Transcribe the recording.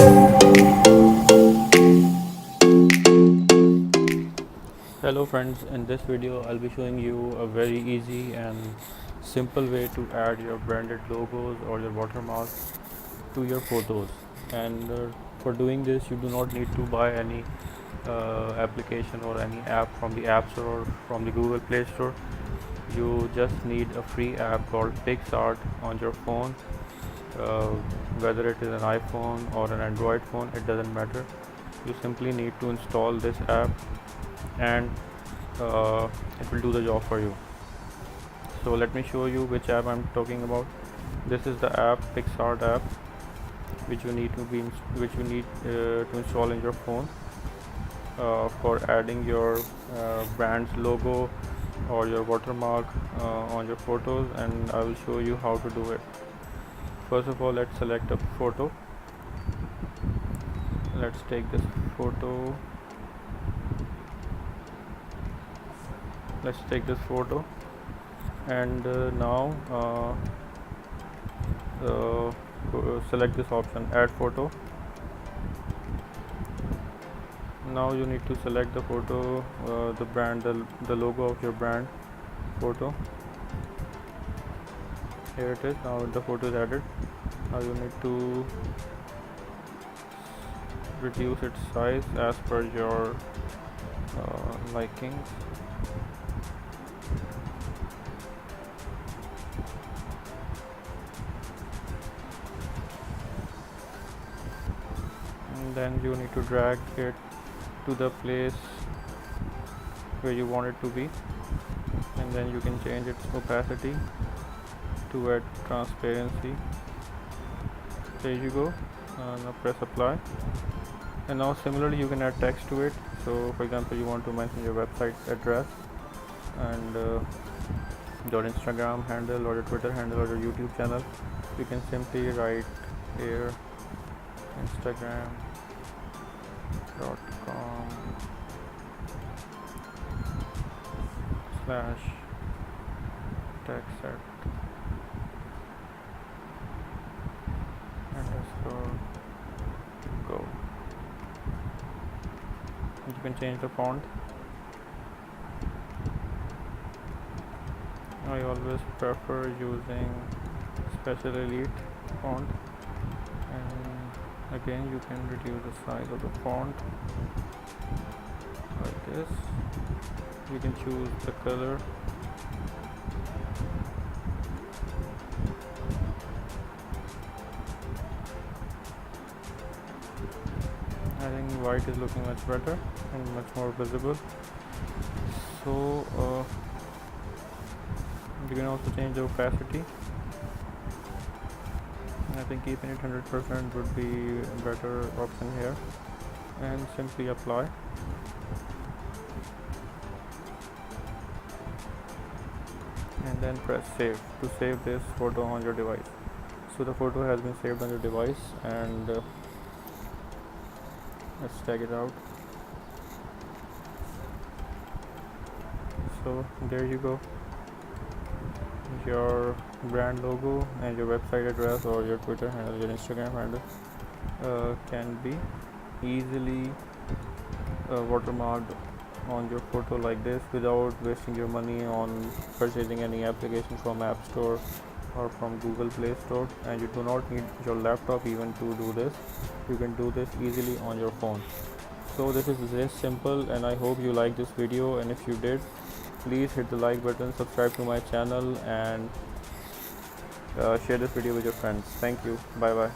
Hello friends, in this video I'll be showing you a very easy and simple way to add your branded logos or your watermarks to your photos. And for doing this you do not need to buy any application or any app from the App Store or from the Google Play Store. You just need a free app called PixArt on your phone. uh, Whether it is an iPhone or an Android phone, it doesn't matter. You simply need to install this app and it will do the job for you. So let me show you which app I'm talking about. This is the app, PixArt app, which you need to install in your phone for adding your brand's logo or your watermark on your photos, and I will show you how to do it. First of all, let's select a photo. Let's take this photo. And now select this option, add photo. Now you need to select the photo, the brand, the logo of your brand photo. Here it is. Now the photo is added. Now you need to reduce its size as per your likings. And then you need to drag it to the place where you want it to be, and then you can change its opacity to add transparency. There you go. Now press apply, and now similarly you can add text to it. So for example, you want to mention your website address and your Instagram handle or your Twitter handle or your YouTube channel. You can simply write here instagram.com/textset_go. You can change the font. I always prefer using Special Elite font, and again you can reduce the size of the font like this. You can choose the color. I think white is looking much better and much more visible. So you can also change the opacity. I think keeping it 100% would be a better option here, and simply apply. And then press save to save this photo on your device. So the photo has been saved on your device, and let's check it out. So there you go. Your brand logo and your website address or your Twitter handle, your Instagram handle can be easily watermarked on your photo like this without wasting your money on purchasing any application from App Store or from Google Play Store. And you do not need your laptop even to do this. You can do this easily on your phone. So this is this simple, and I hope you like this video, and if you did, please hit the like button, subscribe to my channel, and share this video with your friends. Thank you. Bye bye.